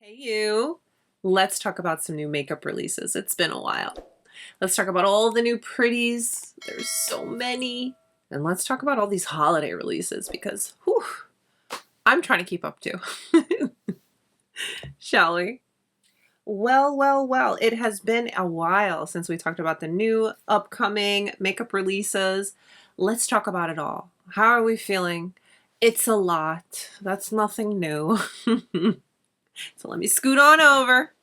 Hey you, let's talk about some new makeup releases. It's been a while. Let's talk about all the new pretties. There's so many. And let's talk about all these holiday releases because whew, I'm trying to keep up too. Shall we? Well, it has been a while since we talked about the new upcoming makeup releases. Let's talk about it all. How are we feeling? It's a lot. That's nothing new. So let me scoot on over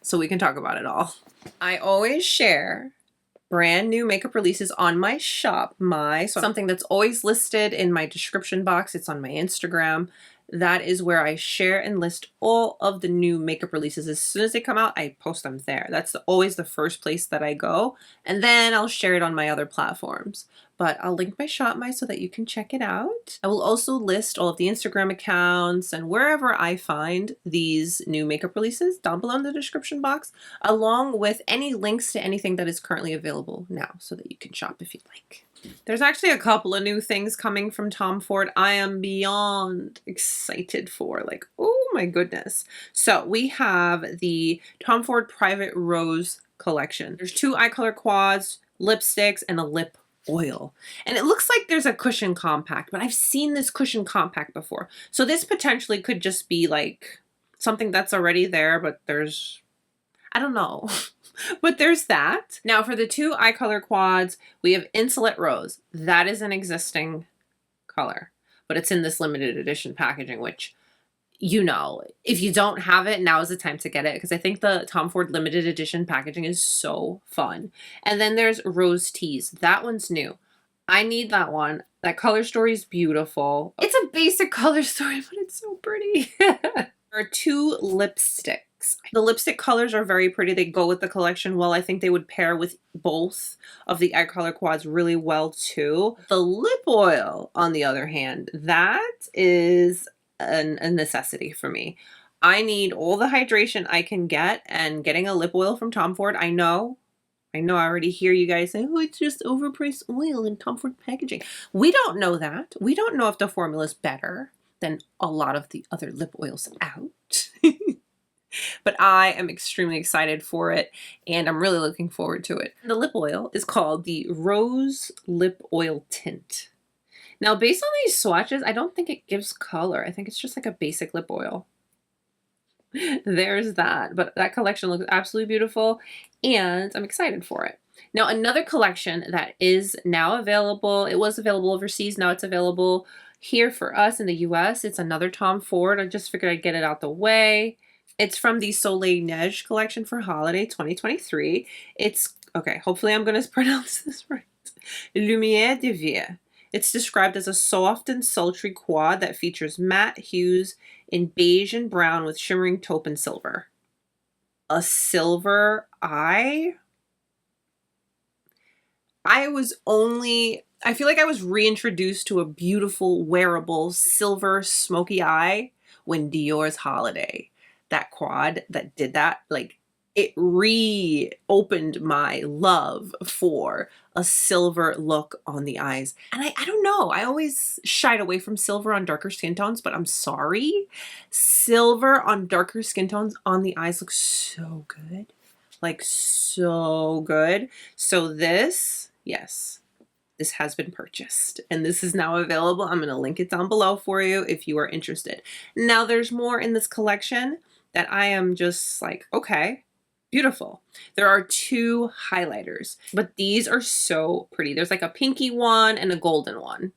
so we can talk about it all. I always share brand new makeup releases on my shop, something that's always listed in my description box. It's on my Instagram. That is where I share and list all of the new makeup releases. As soon as they come out, I post them there. That's always the first place that I go. And then I'll share it on my other platforms. But I'll link my shop so that you can check it out. I will also list all of the Instagram accounts and wherever I find these new makeup releases down below in the description box, along with any links to anything that is currently available now so that you can shop if you'd like. There's actually a couple of new things coming from Tom Ford I am beyond excited for. Like, oh my goodness. So we have the Tom Ford Private Rose collection. There's 2 eye color quads, lipsticks, and a lip oil. And it looks like there's a cushion compact, but I've seen this cushion compact before. So this potentially could just be like something that's already there, but I don't know. But there's that. Now for the 2 eye color quads, we have Insolite Rose. That is an existing color, but it's in this limited edition packaging, which, you know, if you don't have it, now is the time to get it because I think the Tom Ford limited edition packaging is so fun. And then there's Rose Tease. That one's new. I need that one. That color story is beautiful. It's a basic color story, but it's so pretty. There are 2 lipsticks. The lipstick colors are very pretty. They go with the collection well. I think they would pair with both of the eye color quads really well too. The lip oil, on the other hand, that is a necessity for me. I need all the hydration I can get, and getting a lip oil from Tom Ford, I know I already hear you guys say, oh, it's just overpriced oil in Tom Ford packaging. We don't know that. We don't know if the formula is better than a lot of the other lip oils out. But I am extremely excited for it, and I'm really looking forward to it. The lip oil is called the Rose Lip Oil Tint. Now, based on these swatches, I don't think it gives color. I think it's just like a basic lip oil. There's that. But that collection looks absolutely beautiful, and I'm excited for it. Now, another collection that is now available, it was available overseas, now it's available here for us in the US. It's another Tom Ford. I just figured I'd get it out the way. It's from the Soleil Neige collection for holiday 2023. It's, okay, hopefully I'm going to pronounce this right. Lumière de Vie. It's described as a soft and sultry quad that features matte hues in beige and brown with shimmering taupe and silver. A silver eye? I feel like I was reintroduced to a beautiful, wearable, silver, smoky eye when Dior's Holiday. That quad that did that, like, it reopened my love for a silver look on the eyes. And I don't know, I always shied away from silver on darker skin tones, but I'm sorry. Silver on darker skin tones on the eyes looks so good. Like, so good. So this, yes, this has been purchased and this is now available. I'm going to link it down below for you if you are interested. Now there's more in this collection that I am just like, okay, beautiful. There are 2 highlighters, but these are so pretty. There's like a pinky one and a golden one.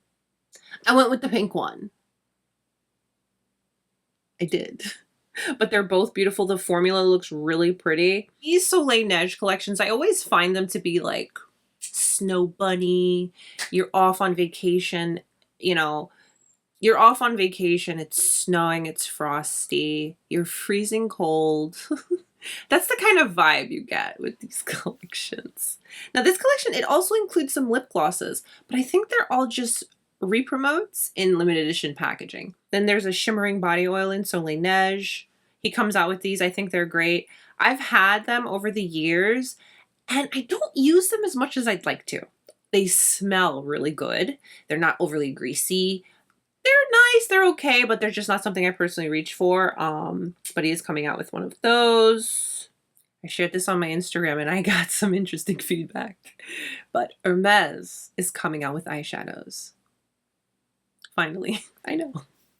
I went with the pink one. I did. But they're both beautiful. The formula looks really pretty. These Soleil Neige collections, I always find them to be like snow bunny. You're off on vacation, you know, you're off on vacation, it's snowing, it's frosty, you're freezing cold. That's the kind of vibe you get with these collections. Now this collection, it also includes some lip glosses, but I think they're all just re-promotes in limited edition packaging. Then there's a shimmering body oil in Soleil Neige. He comes out with these, I think they're great. I've had them over the years, and I don't use them as much as I'd like to. They smell really good. They're not overly greasy. they're nice, they're okay, but they're just not something I personally reach for. But he is coming out with one of those. I shared this on my Instagram and I got some interesting feedback. But Hermes is coming out with eyeshadows. Finally, I know.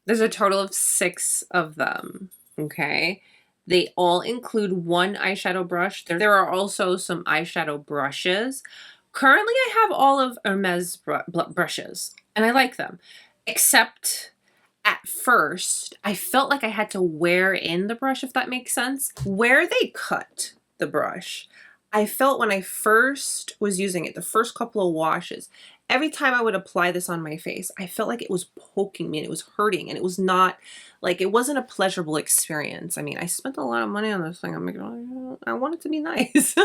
There's a total of 6 of them, okay? They all include one eyeshadow brush. There are also some eyeshadow brushes. Currently, I have all of Hermes brushes, and I like them. Except at first, I felt like I had to wear in the brush, if that makes sense. Where they cut the brush, I felt when I first was using it, the first couple of washes, every time I would apply this on my face, I felt like it was poking me and it was hurting, and it was not, like, it wasn't a pleasurable experience. I mean, I spent a lot of money on this thing. I'm like, oh, I want it to be nice.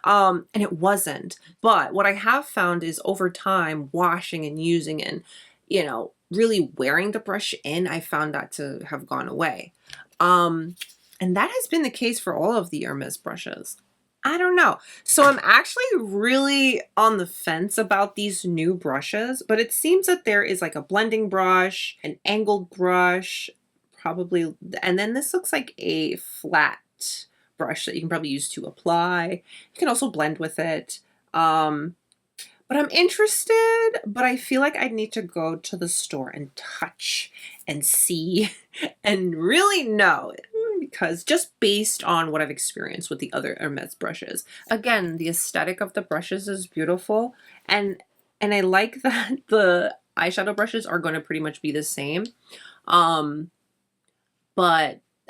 And it wasn't. But what I have found is over time, washing and using and, you know, really wearing the brush in, I found that to have gone away. And that has been the case for all of the Hermes brushes. I don't know. So I'm actually really on the fence about these new brushes, but it seems that there is like a blending brush, an angled brush, probably, and then this looks like a flat brush that you can probably use to apply. You can also blend with it. But I'm interested, but I feel like I need to go to the store and touch and see and really know, because just based on what I've experienced with the other Hermes brushes. Again, the aesthetic of the brushes is beautiful, and I like that the eyeshadow brushes are going to pretty much be the same. But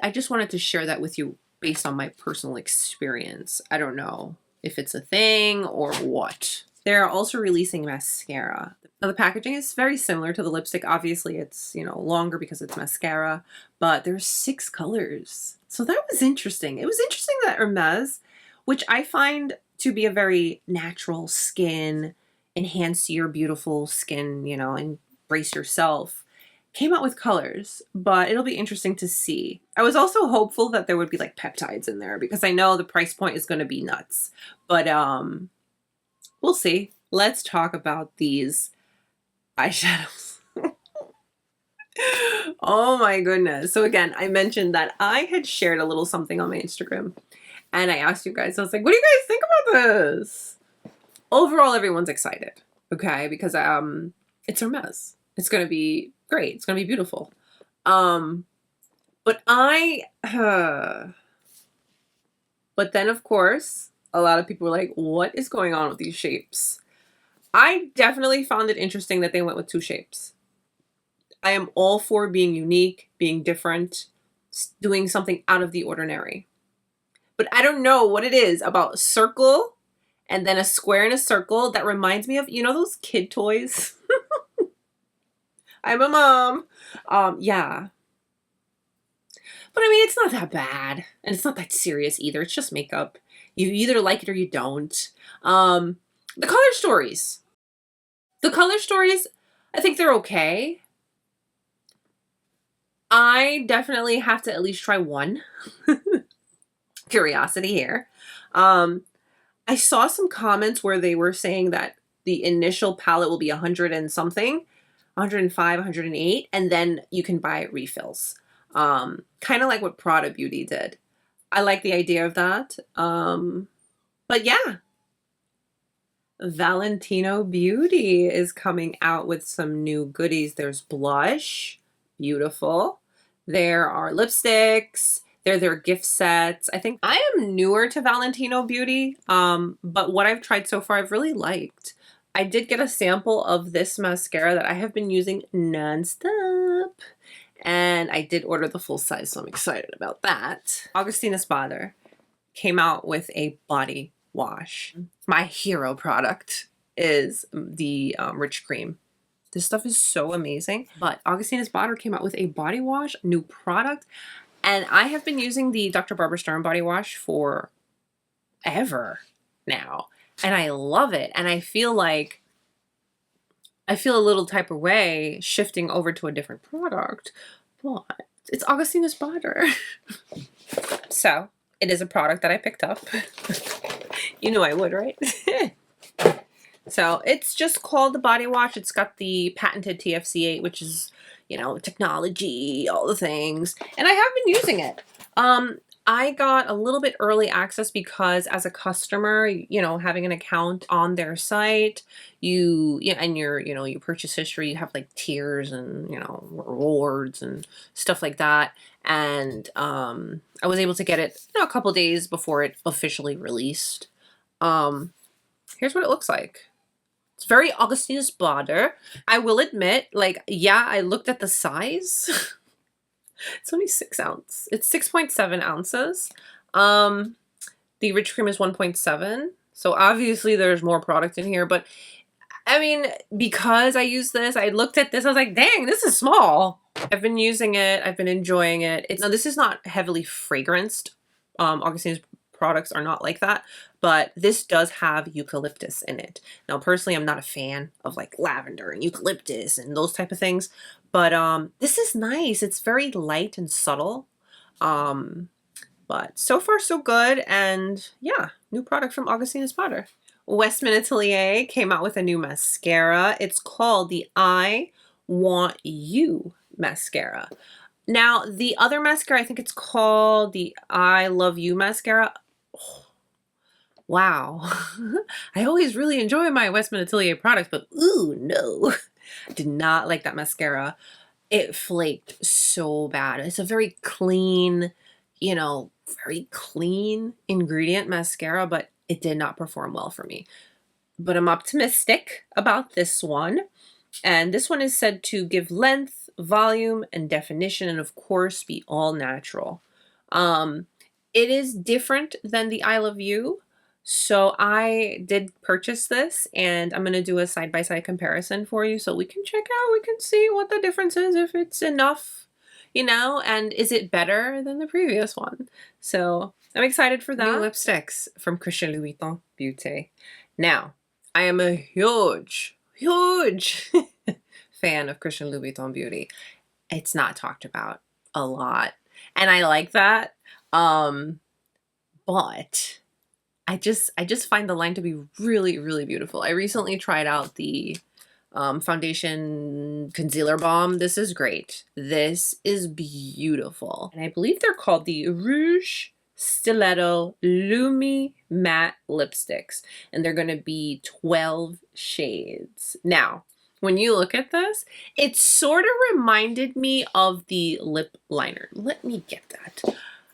I just wanted to share that with you based on my personal experience. I don't know if it's a thing or what. They're also releasing mascara. Now, the packaging is very similar to the lipstick. Obviously, it's, you know, longer because it's mascara, but there's 6 colors. So that was interesting. It was interesting that Hermes, which I find to be a very natural skin, enhance your beautiful skin, you know, embrace yourself, came out with colors, but it'll be interesting to see. I was also hopeful that there would be like peptides in there because I know the price point is going to be nuts, but we'll see. Let's talk about these eyeshadows. Oh my goodness. So again, I mentioned that I had shared a little something on my Instagram and I asked you guys, I was like, what do you guys think about this? Overall, everyone's excited, okay? Because it's Hermes. It's going to be great. It's going to be beautiful. But then of course, a lot of people were like, what is going on with these shapes? I definitely found it interesting that they went with 2 shapes. I am all for being unique, being different, doing something out of the ordinary. But I don't know what it is about circle and then a square and a circle that reminds me of, you know, those kid toys? I'm a mom. Yeah. But I mean, it's not that bad. And it's not that serious either. It's just makeup. You either like it or you don't. The color stories. The color stories, I think they're okay. I definitely have to at least try one. Curiosity here. I saw some comments where they were saying that the initial palette will be 100 and something, 105, 108, and then you can buy refills. Kind of like what Prada Beauty did. I like the idea of that. But yeah, Valentino Beauty is coming out with some new goodies. There's blush, beautiful. There are lipsticks. They're their gift sets. I think I am newer to Valentino Beauty, but what I've tried so far, I've really liked. I did get a sample of this mascara that I have been using nonstop, and I did order the full size, so I'm excited about that. Augustinus came out with a body wash. My hero product is the Rich Cream. This stuff is so amazing. But Augustinus came out with a body wash, new product. And I have been using the Dr. Barbara Sturm body wash for ever now. And I love it. And I feel like I feel a little type of way shifting over to a different product. But it's Augustinus Bader. So it is a product that I picked up. You know I would, right? So it's just called the body wash. It's got the patented TFC8, which is, you know, technology, all the things. And I have been using it. I got a little bit early access because as a customer, you know, having an account on their site, and your, you know, your purchase history, you have like tiers and, you know, rewards and stuff like that. And I was able to get it, you know, a couple days before it officially released. Here's what it looks like. It's very Augustinus Bader. I will admit, like, yeah, I looked at the size. It's only 6 ounce. It's 6.7 ounces. The rich cream is 1.7. So obviously there's more product in here, but I mean, because I use this, I looked at this, I was like, dang, this is small. I've been using it. I've been enjoying it. Now this is not heavily fragranced. Augustine's products are not like that, but this does have eucalyptus in it. Now, personally, I'm not a fan of like lavender and eucalyptus and those type of things, but this is nice. It's very light and subtle. But so far so good, and yeah, new product from Augustinus Bader. Westman Atelier came out with a new mascara. It's called the I Want You mascara. Now, the other mascara, I think it's called the I Love You mascara. Oh, wow. I always really enjoy my Westman Atelier products, but ooh, no. I did not like that mascara. It flaked so bad. It's a very clean, you know, very clean ingredient mascara, but it did not perform well for me. But I'm optimistic about this one. And this one is said to give length, volume, and definition, and of course be all natural. It is different than the I Love You. So I did purchase this, and I'm going to do a side-by-side comparison for you so we can check out, we can see what the difference is, if it's enough, you know, and is it better than the previous one? So I'm excited for that. New lipsticks from Christian Louboutin Beauty. Now, I am a huge fan of Christian Louboutin Beauty. It's not talked about a lot, and I like that. But I just find the line to be really, really beautiful. I recently tried out the foundation concealer balm. This is great. This is beautiful. And I believe they're called the Rouge Stiletto Lumi Matte Lipsticks. And they're going to be 12 shades. Now, when you look at this, it sort of reminded me of the lip liner. Let me get that.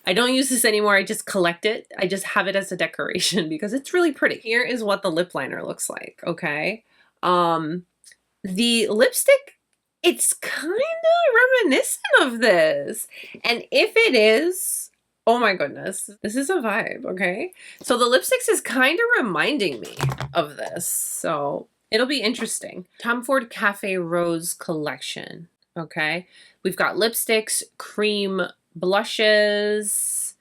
I don't use this anymore. I just collect it. I just have it as a decoration because it's really pretty. Here is what the lip liner looks like, okay? The lipstick, it's kind of reminiscent of this. And if it is, oh my goodness, this is a vibe, okay? So the lipsticks is kind of reminding me of this. So it'll be interesting. Tom Ford Cafe Rose collection, okay? We've got lipsticks, cream blushes,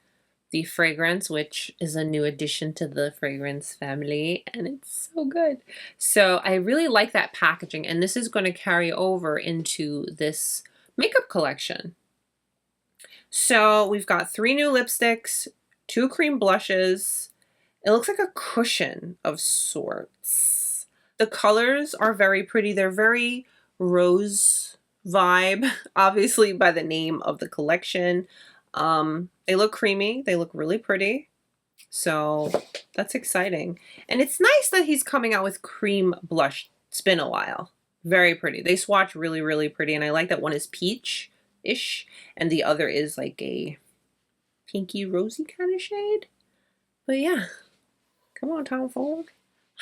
the fragrance, which is a new addition to the fragrance family, and it's so good. So I really like that packaging, and this is going to carry over into this makeup collection. So we've got 3 new lipsticks, 2 cream blushes. It looks like a cushion of sorts. The colors are very pretty. They're very rose vibe, obviously by the name of the collection. They look creamy. They look really pretty. So that's exciting. And it's nice that he's coming out with cream blush. It's been a while. Very pretty. They swatch really, really pretty. And I like that one is peach-ish and the other is like a pinky rosy kind of shade. But yeah, come on, Tom Ford.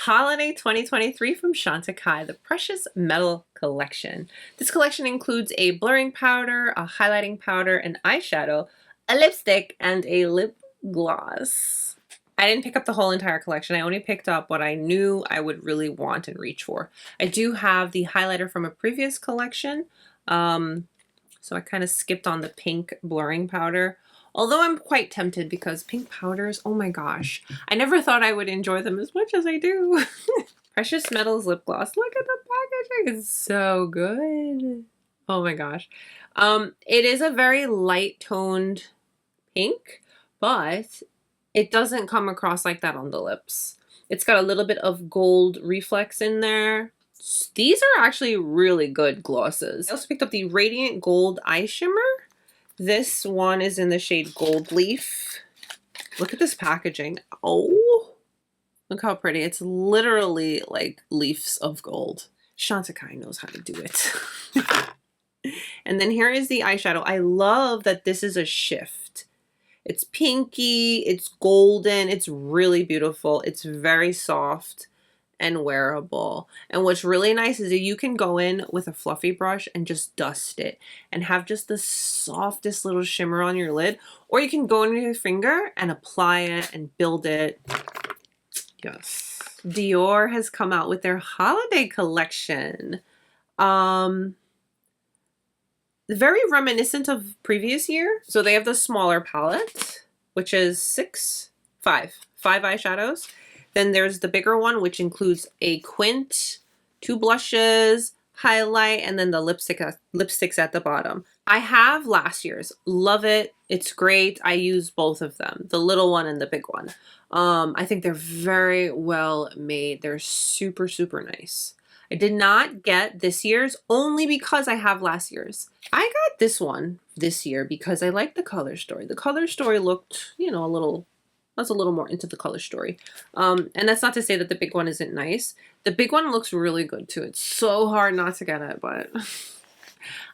Holiday 2023 from Chantecaille, the Precious Metal Collection. This collection includes a blurring powder, a highlighting powder, an eyeshadow, a lipstick, and a lip gloss. I didn't pick up the whole entire collection. I only picked up what I knew I would really want and reach for. I do have the highlighter from a previous collection, so I kind of skipped on the pink blurring powder. Although I'm quite tempted because pink powders, oh my gosh. I never thought I would enjoy them as much as I do. Precious Metals lip gloss. Look at the packaging. It's so good. Oh my gosh. It is a very light toned pink, but it doesn't come across like that on the lips. It's got a little bit of gold reflex in there. These are actually really good glosses. I also picked up the Radiant Gold Eye Shimmer. This one is in the shade Gold Leaf. Look at this packaging. Oh, look how pretty. It's literally like leaves of gold. Chantecaille knows how to do it. And then here is the eyeshadow. I love that this is a shift. It's pinky, it's golden, it's really beautiful. It's very soft and wearable. And what's really nice is that you can go in with a fluffy brush and just dust it and have just the softest little shimmer on your lid, or you can go in with your finger and apply it and build it. Yes. Dior has come out with their holiday collection. Very reminiscent of previous year. So they have the smaller palette, which is five eyeshadows. Then there's the bigger one, which includes a quint, 2 blushes, highlight, and then the lipsticks at the bottom. I have last year's. Love it. It's great. I use both of them, the little one and the big one. I think they're very well made. They're super, super nice. I did not get this year's only because I have last year's. I got this one this year because I like the color story. The color story looked, you know, I was a little more into the color story. And that's not to say that the big one isn't nice. The big one looks really good too. It's so hard not to get it, but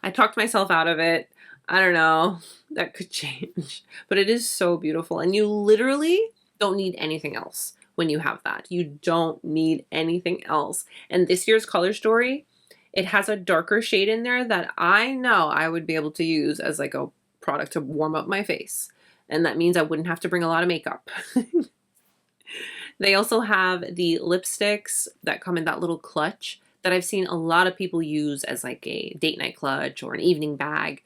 I talked myself out of it. I don't know. That could change. But it is so beautiful. And you literally don't need anything else when you have that. You don't need anything else. And this year's color story, it has a darker shade in there that I know I would be able to use as like a product to warm up my face. And that means I wouldn't have to bring a lot of makeup. They also have the lipsticks that come in that little clutch that I've seen a lot of people use as like a date night clutch or an evening bag.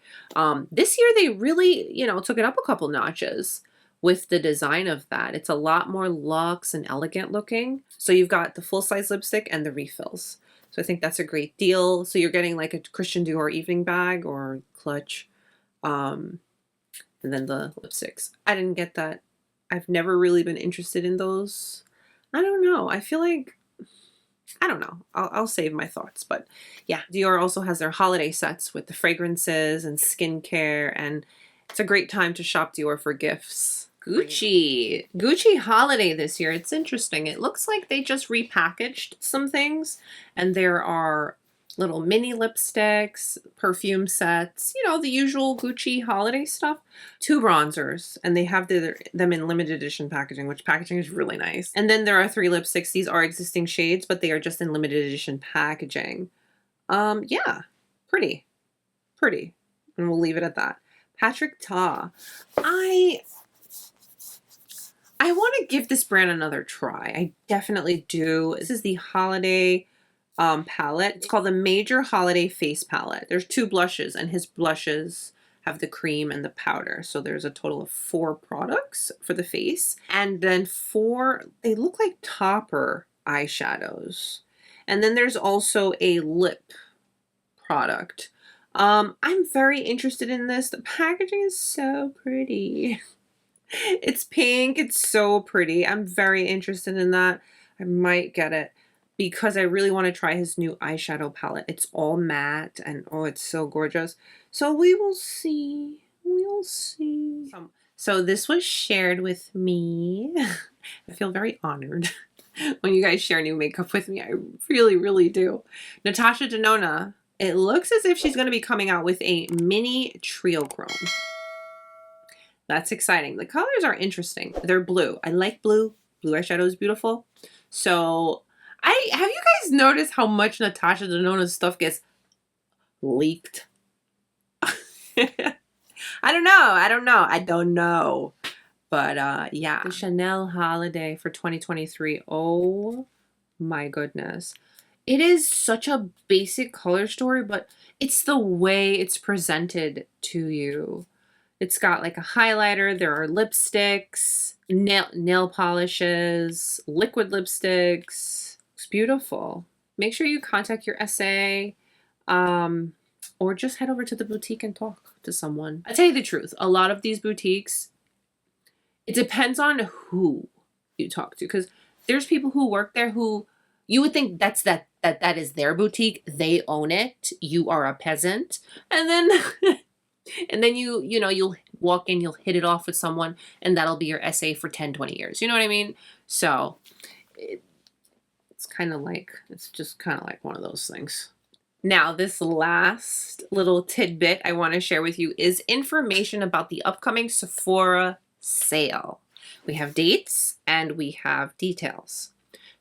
This year they really, you know, took it up a couple notches with the design of that. It's a lot more luxe and elegant looking. So you've got the full-size lipstick and the refills. So I think that's a great deal. So you're getting like a Christian Dior evening bag or clutch. And then the lipsticks. I didn't get that. I've never really been interested in those. I don't know. I feel like, I don't know. I'll save my thoughts. But yeah, Dior also has their holiday sets with the fragrances and skincare. And it's a great time to shop Dior for gifts. Gucci holiday this year. It's interesting. It looks like they just repackaged some things. And there are little mini lipsticks, perfume sets, you know, the usual Gucci holiday stuff. 2 bronzers, and they have them in limited edition packaging, which packaging is really nice. And then there are 3 lipsticks. These are existing shades, but they are just in limited edition packaging. Yeah, pretty. And we'll leave it at that. Patrick Ta. I want to give this brand another try. I definitely do. This is the holiday palette. It's called the Major Holiday Face Palette. There's 2 blushes, and his blushes have the cream and the powder. So there's a total of 4 products for the face. And then 4, they look like topper eyeshadows. And then there's also a lip product. I'm very interested in this. The packaging is so pretty. It's pink. It's so pretty. I'm very interested in that. I might get it because I really want to try his new eyeshadow palette. It's all matte and oh, it's so gorgeous. So we will see. We'll see. So this was shared with me. I feel very honored when you guys share new makeup with me. I really, really do. NATASHA DENONA. It looks as if she's going to be coming out with a mini Triochrome. That's exciting. The colors are interesting. They're blue. I like blue. Blue eyeshadow is beautiful. So have you guys noticed how much NATASHA DENONA's stuff gets leaked? I don't know. But yeah, the Chanel holiday for 2023. Oh my goodness. It is such a basic color story, but it's the way it's presented to you. It's got like a highlighter, there are lipsticks, nail polishes, liquid lipsticks. It's beautiful. Make sure you contact your SA or just head over to the boutique and talk to someone. I tell you the truth, a lot of these boutiques, it depends on who you talk to, because there's people who work there who you would think that's that is their boutique. They own it. You are a peasant. And then and then you know, you'll walk in, you'll hit it off with someone, and that'll be your SA for 10, 20 years. You know what I mean? So it's kind of like, it's just kind of like one of those things. Now, this last little tidbit I want to share with you is information about the upcoming Sephora sale. We have dates and we have details.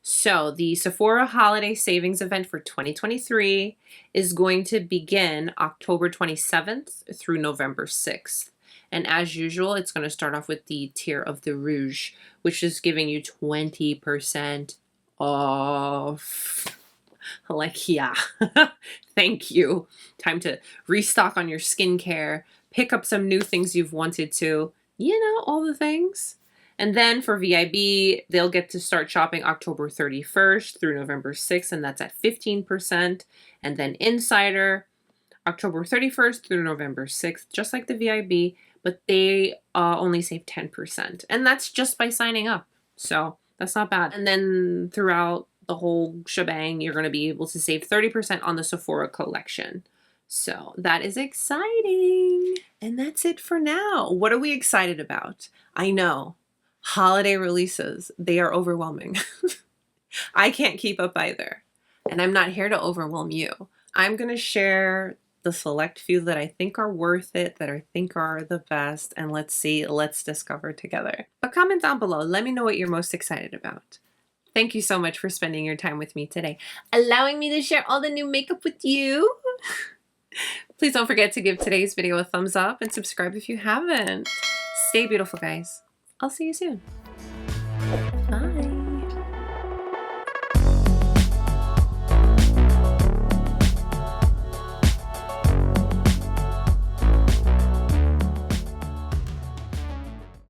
So the Sephora Holiday Savings Event for 2023 is going to begin October 27th through November 6th. And as usual, it's going to start off with the tier of the Rouge, which is giving you 20% off. Like, yeah, thank you. Time to restock on your skincare, pick up some new things you've wanted to, you know, all the things. And then for VIB, they'll get to start shopping October 31st through November 6th, and that's at 15%. And then Insider, October 31st through November 6th, just like the VIB, but they only save 10%. And that's just by signing up. So that's not bad. And then throughout the whole shebang, you're going to be able to save 30% on the Sephora collection. So that is exciting. And that's it for now. What are we excited about? I know, holiday releases, they are overwhelming. I can't keep up either. And I'm not here to overwhelm you. I'm going to share the select few that I think are worth it, that I think are the best, and let's see, let's discover together. But comment down below. Let me know what you're most excited about. Thank you so much for spending your time with me today, allowing me to share all the new makeup with you. Please don't forget to give today's video a thumbs up and subscribe if you haven't. Stay beautiful, guys. I'll see you soon.